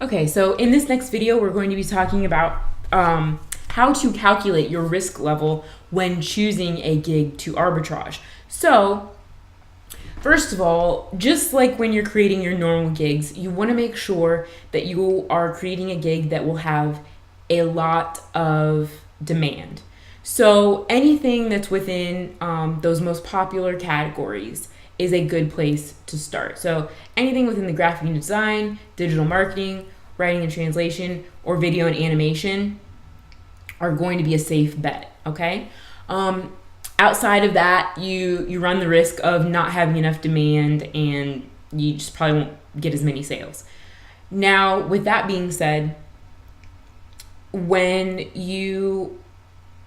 Okay, so in this next video, we're going to be talking about how to calculate your risk level when choosing a gig to arbitrage. So, first of all, just like when you're creating your normal gigs, you want to make sure that you are creating a gig that will have a lot of demand. So, anything that's within those most popular categories is a good place to start. So, anything within the graphic design, digital marketing, writing and translation, or video and animation are going to be a safe bet, okay? Outside of that, you run the risk of not having enough demand and you just probably won't get as many sales. Now, with that being said, when you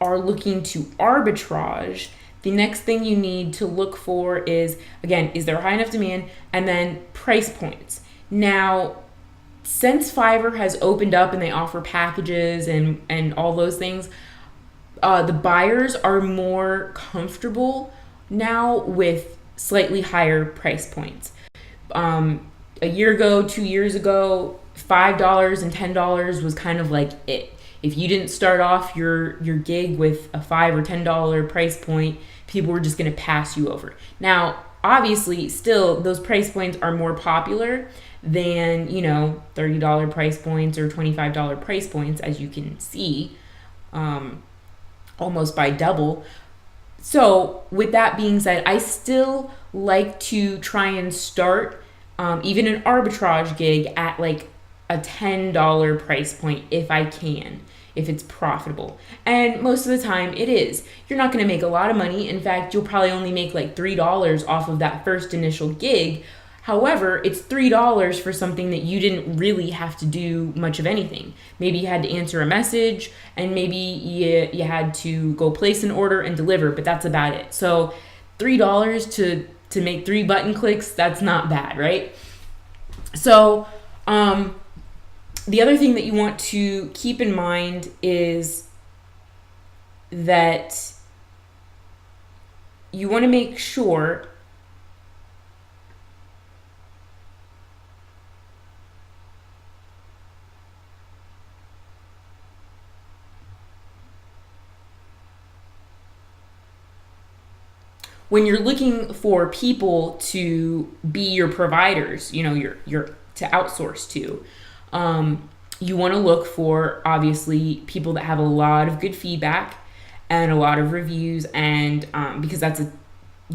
are looking to arbitrage, the next thing you need to look for is, again, is there high enough demand? And then price points. Now, since Fiverr has opened up and they offer packages and all those things, the buyers are more comfortable now with slightly higher price points. A year ago, 2 years ago, $5 and $10 was kind of like it. If you didn't start off your gig with a $5 or $10 price point, people were just going to pass you over. Now, obviously, still, those price points are more popular than, $30 price points or $25 price points, as you can see, almost by double. So with that being said, I still like to try and start even an arbitrage gig at like a $10 price point if I can, if it's profitable. And most of the time it is. You're not going to make a lot of money. In fact, you'll probably only make like $3 off of that first initial gig. However, it's $3 for something that you didn't really have to do much of anything. Maybe you had to answer a message, and maybe you had to go place an order and deliver, but that's about it. So $3 to make 3 button clicks, that's not bad, right? So the other thing that you want to keep in mind is that you want to make sure when you're looking for people to be your providers, your to outsource to, you want to look for obviously people that have a lot of good feedback and a lot of reviews, and because that's a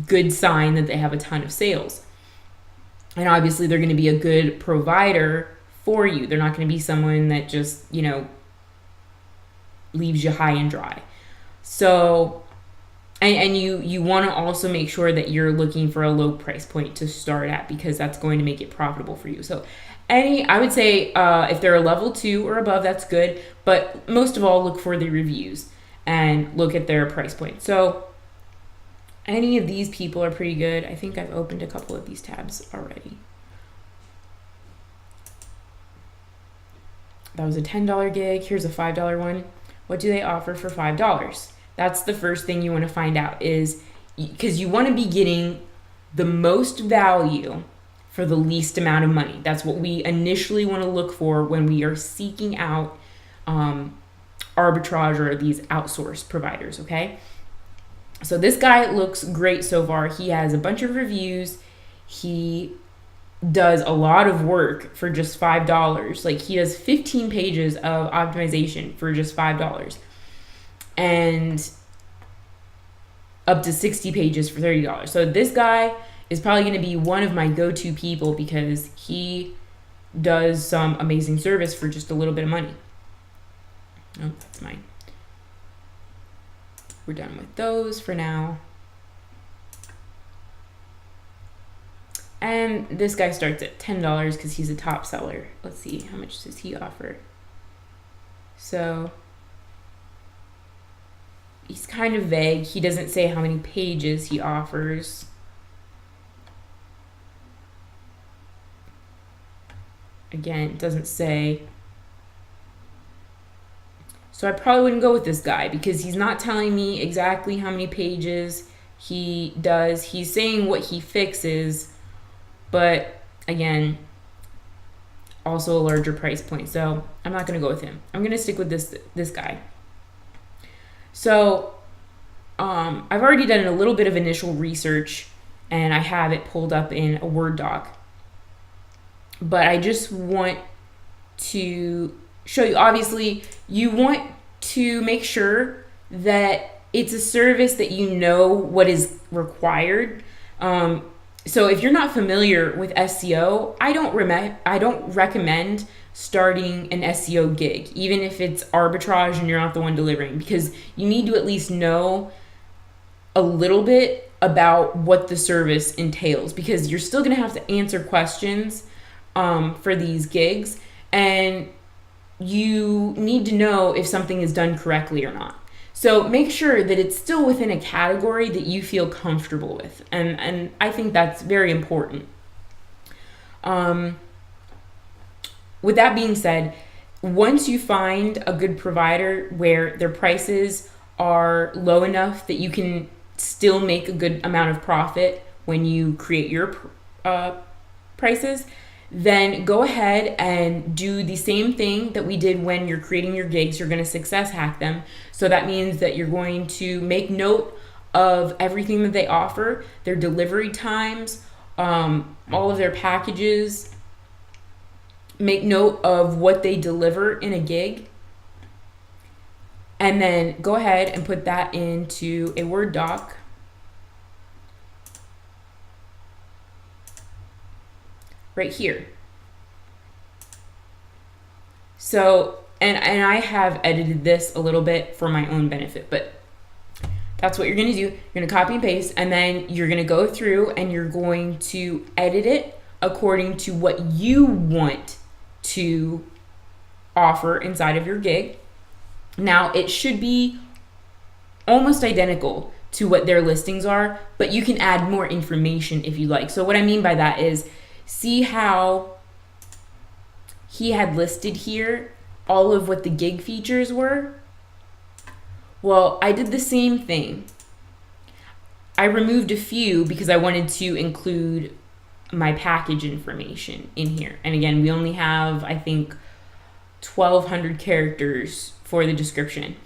good sign that they have a ton of sales. And obviously they're going to be a good provider for you. They're not going to be someone that just, leaves you high and dry. So, and you want to also make sure that you're looking for a low price point to start at, because that's going to make it profitable for you. So I would say if they're a level 2 or above, that's good. But most of all, look for the reviews and look at their price point. So any of these people are pretty good. I think I've opened a couple of these tabs already. That was a $10 gig. Here's a $5 one. What do they offer for $5? That's the first thing you want to find out, is because you want to be getting the most value for the least amount of money. That's what we initially want to look for when we are seeking out arbitrage or these outsourced providers, okay? So this guy looks great so far. He has a bunch of reviews. He does a lot of work for just $5. Like, he does 15 pages of optimization for just $5. And up to 60 pages for $30. So this guy is probably going to be one of my go-to people because he does some amazing service for just a little bit of money. Oh, that's mine. We're done with those for now. And this guy starts at $10 because he's a top seller. Let's see, how much does he offer? So he's kind of vague. He doesn't say how many pages he offers. Again, it doesn't say. So I probably wouldn't go with this guy because he's not telling me exactly how many pages he does. He's saying what he fixes, but again, also a larger price point. So I'm not going to go with him. I'm going to stick with this guy. So I've already done a little bit of initial research, and I have it pulled up in a Word doc. But I just want to show you, obviously, you want to make sure that it's a service that you know what is required. So if you're not familiar with SEO, I don't recommend starting an SEO gig, even if it's arbitrage and you're not the one delivering, because you need to at least know a little bit about what the service entails, because you're still going to have to answer questions for these gigs, and you need to know if something is done correctly or not. So make sure that it's still within a category that you feel comfortable with, and I think that's very important. With that being said, once you find a good provider where their prices are low enough that you can still make a good amount of profit when you create your prices, then go ahead and do the same thing that we did when you're creating your gigs. You're going to success hack them. So that means that you're going to make note of everything that they offer, their delivery times, all of their packages. Make note of what they deliver in a gig. And then go ahead and put that into a Word doc. Right here. So, and I have edited this a little bit for my own benefit, but that's what you're going to do. You're going to copy and paste, and then you're going to go through and you're going to edit it according to what you want to offer inside of your gig. Now, it should be almost identical to what their listings are, but you can add more information if you like. So what I mean by that is, see how he had listed here all of what the gig features were? Well, I did the same thing. I removed a few because I wanted to include my package information in here. And again, we only have, I think, 1,200 characters for the description.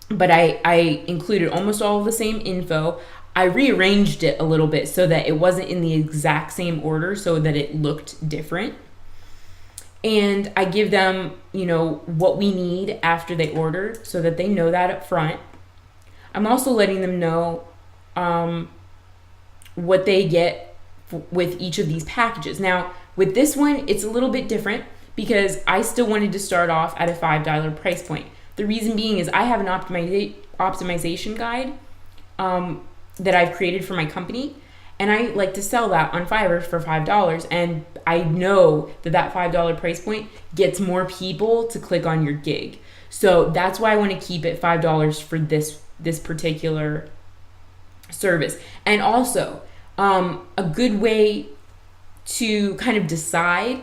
But I included almost all of the same info. I rearranged it a little bit so that it wasn't in the exact same order, so that it looked different. And I give them, what we need after they order, so that they know that up front. I'm also letting them know what they get with each of these packages. Now, with this one, it's a little bit different because I still wanted to start off at a $5 price point. The reason being is I have an optimization guide that I've created for my company, and I like to sell that on Fiverr for $5, and I know that $5 price point gets more people to click on your gig. So that's why I want to keep it $5 for this particular service. And also, a good way to kind of decide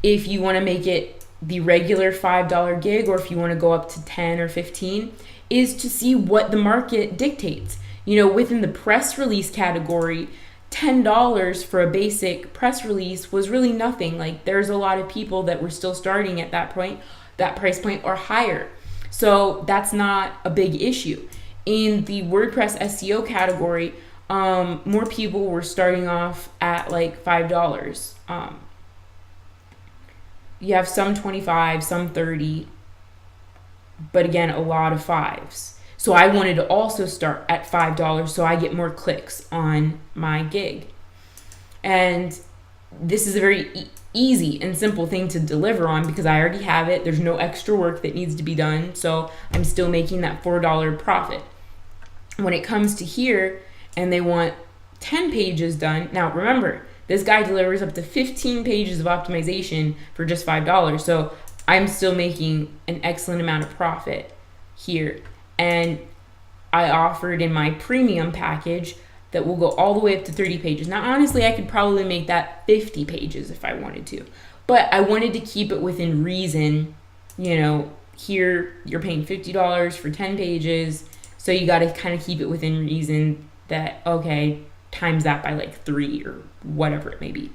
if you want to make it the regular $5 gig or if you want to go up to 10 or 15 is to see what the market dictates. Within the press release category, $10 for a basic press release was really nothing. Like, there's a lot of people that were still starting at that price point or higher. So that's not a big issue. In the WordPress SEO category, more people were starting off at like $5. You have some 25, some 30, but again, a lot of 5s. So I wanted to also start at $5 so I get more clicks on my gig. And this is a very easy and simple thing to deliver on because I already have it. There's no extra work that needs to be done. So I'm still making that $4 profit. When it comes to here and they want 10 pages done. Now remember, this guy delivers up to 15 pages of optimization for just $5. So I'm still making an excellent amount of profit here. And I offered in my premium package that will go all the way up to 30 pages. Now, honestly, I could probably make that 50 pages if I wanted to. But I wanted to keep it within reason. Here you're paying $50 for 10 pages. So you got to kind of keep it within reason that, okay, times that by like 3 or whatever it may be.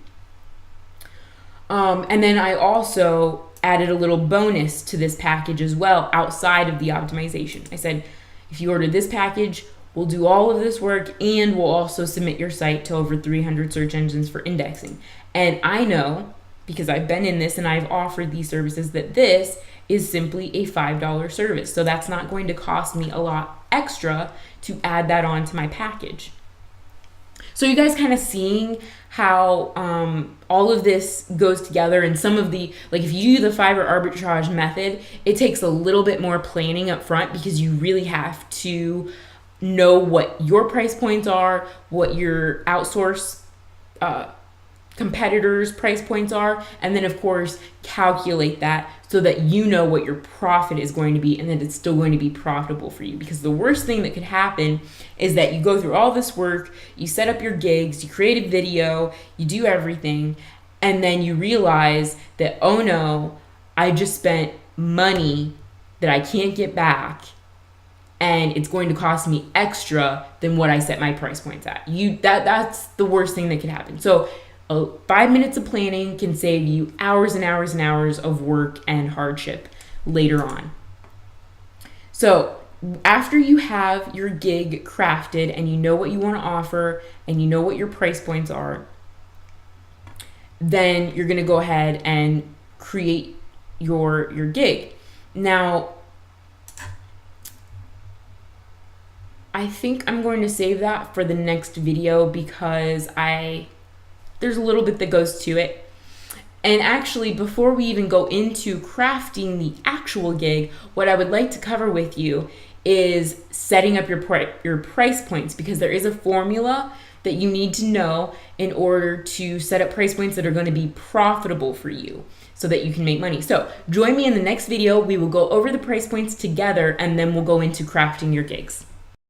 And then I also added a little bonus to this package as well outside of the optimization. I said, if you order this package, we'll do all of this work and we'll also submit your site to over 300 search engines for indexing. And I know, because I've been in this and I've offered these services, that this is simply a $5 service. So that's not going to cost me a lot extra to add that on to my package. So you guys kind of seeing how all of this goes together, and some of the, like if you do the Fiverr arbitrage method, it takes a little bit more planning up front because you really have to know what your price points are, what your outsource competitors' price points are, and then of course calculate that so that you know what your profit is going to be and that it's still going to be profitable for you. Because the worst thing that could happen is that you go through all this work, you set up your gigs, you create a video, you do everything, and then you realize that, oh no, I just spent money that I can't get back, and it's going to cost me extra than what I set my price points at. That's the worst thing that could happen. So 5 minutes of planning can save you hours and hours and hours of work and hardship later on. So after you have your gig crafted and you know what you want to offer and you know what your price points are, then you're going to go ahead and create your gig. Now, I think I'm going to save that for the next video because there's a little bit that goes to it. And actually, before we even go into crafting the actual gig, what I would like to cover with you is setting up your price points, because there is a formula that you need to know in order to set up price points that are going to be profitable for you so that you can make money. So join me in the next video. We will go over the price points together and then we'll go into crafting your gigs.